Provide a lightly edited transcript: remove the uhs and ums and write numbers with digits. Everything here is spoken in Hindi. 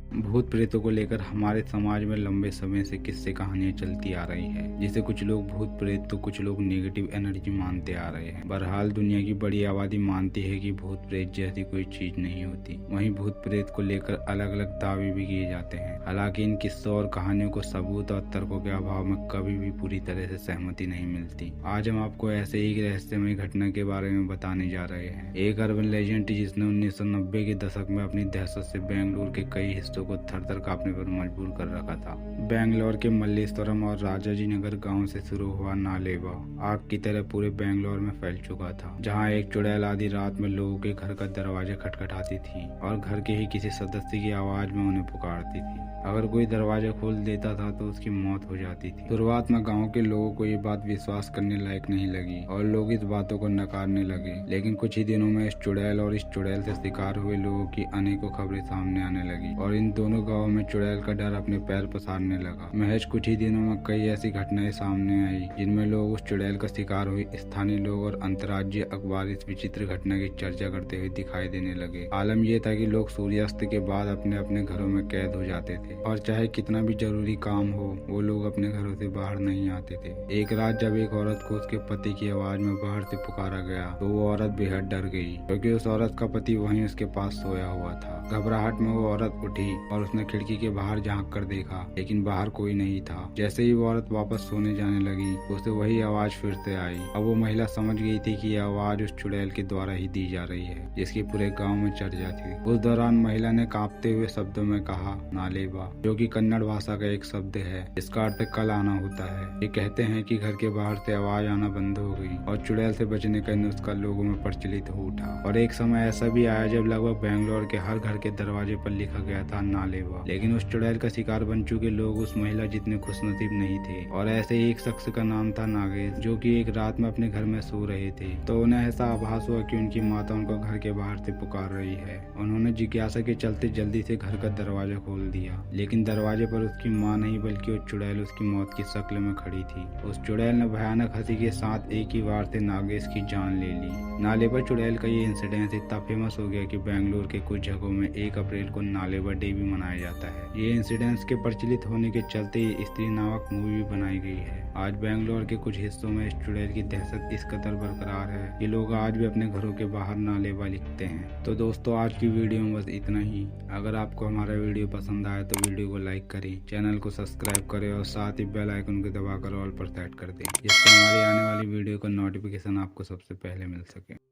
भूत प्रेतों को लेकर हमारे समाज में लंबे समय से किस्से कहानियां चलती आ रही है, जिसे कुछ लोग भूत प्रेत तो कुछ लोग नेगेटिव एनर्जी मानते आ रहे हैं। बहरहाल दुनिया की बड़ी आबादी मानती है कि भूत प्रेत जैसी कोई चीज नहीं होती। वहीं भूत प्रेत को लेकर अलग अलग दावे भी किए जाते हैं। हालांकि इन किस्सों और कहानियों को सबूत और तर्कों के अभाव में कभी भी पूरी तरह से सहमति नहीं मिलती। आज हम आपको ऐसे ही रहस्यमय घटना के बारे में बताने जा रहे हैं। एक अर्बन लेजेंड जिसने 1990 के दशक में अपनी दहशत से बेंगलुरु के कई हिस्सों को थर-थर कांपने पर मजबूर कर रखा था। बेंगलोर के मल्लेश्वरम और राजाजी नगर गांव से शुरू हुआ नालेबा आग की तरह पूरे बेंगलोर में फैल चुका था, जहां एक चुड़ैल आधी रात में लोगों के घर का दरवाजा खटखटाती थी और घर के ही किसी सदस्य की आवाज में उन्हें पुकारती थी। अगर कोई दरवाजा खोल देता था तो उसकी मौत हो जाती थी। शुरुआत में गांव के लोगों को ये बात विश्वास करने लायक नहीं लगी और लोग इस बातों को नकारने लगे, लेकिन कुछ ही दिनों में इस चुड़ैल और इस चुड़ैल से शिकार हुए लोगों की अनेकों खबरें सामने आने लगी और इन दोनों गांवों में चुड़ैल का डर अपने पैर पसारने लगा। महज कुछ ही दिनों में कई ऐसी घटनाएं सामने आई जिनमें लोग उस चुड़ैल का शिकार हुए स्थानीय लोग और अंतर्राज्यीय अखबार इस विचित्र घटना की चर्चा करते हुए दिखाई देने लगे। आलम यह था कि लोग सूर्यास्त के बाद अपने अपने घरों में कैद हो जाते थे और चाहे कितना भी जरूरी काम हो वो लोग अपने घरों से बाहर नहीं आते थे। एक रात जब एक औरत को उसके पति की आवाज में बाहर से पुकारा गया तो वो औरत बेहद डर गई, क्योंकि उस औरत का पति वहीं उसके पास सोया हुआ था। घबराहट में वो औरत उठी और उसने खिड़की के बाहर झांक कर देखा, लेकिन बाहर कोई नहीं था। जैसे ही वो औरत वापस सोने जाने लगी तो उसे वही आवाज फिर से आई। अब वो महिला समझ गई थी कि यह आवाज उस चुड़ैल के द्वारा ही दी जा रही है, जिसकी पूरे गांव में चर्चा थी। उस दौरान महिला ने कांपते हुए शब्दों में कहा, नालेबा, जो कि कन्नड़ भाषा का एक शब्द है जिसका अर्थ कल आना होता है। ये कहते हैं कि घर के बाहर से आवाज आना बंद हो गई और चुड़ैल से बचने का नुस्खा लोगों में प्रचलित हो उठा। और एक समय ऐसा भी आया जब लगभग बेंगलोर के हर घर के दरवाजे पर लिखा गया था नालेबा। लेकिन उस चुड़ैल का शिकार बन चुके लोग उस महिला जितने खुशनसीब नहीं थे। और ऐसे ही एक शख्स का नाम था नागेश, जो कि एक रात में अपने घर में सो रहे थे तो उन्हें ऐसा आभास हुआ कि उनकी माता उनको घर के बाहर से पुकार रही है। उन्होंने जिज्ञासा के चलते जल्दी से घर का दरवाजा खोल दिया, लेकिन दरवाजे पर उसकी माँ नहीं बल्कि वो चुड़ैल उसकी मौत की शक्ल में खड़ी थी। उस चुड़ैल ने भयानक हंसी के साथ एक ही वार से नागेश की जान ले ली। नालेबा चुड़ैल का ये इंसिडेंस इतना फेमस हो गया कि बेंगलुरु के कुछ जगहों में 1 अप्रैल को नालेबा डे भी मनाया जाता है। ये इंसिडेंस के प्रचलित होने के चलते स्त्री नामक मूवी भी बनाई गई है। आज बेंगलोर के कुछ हिस्सों में इस चुड़ैल की दहशत इस कदर बरकरार है कि लोग आज भी अपने घरों के बाहर नालेबा लिखते हैं। तो दोस्तों, आज की वीडियो में बस इतना ही। अगर आपको हमारा वीडियो पसंद आया तो वीडियो को लाइक करें, चैनल को सब्सक्राइब करें और साथ ही बेल आइकन को दबाकर ऑल पर सेट कर दें, जिससे हमारी आने वाली वीडियो का नोटिफिकेशन आपको सबसे पहले मिल सके।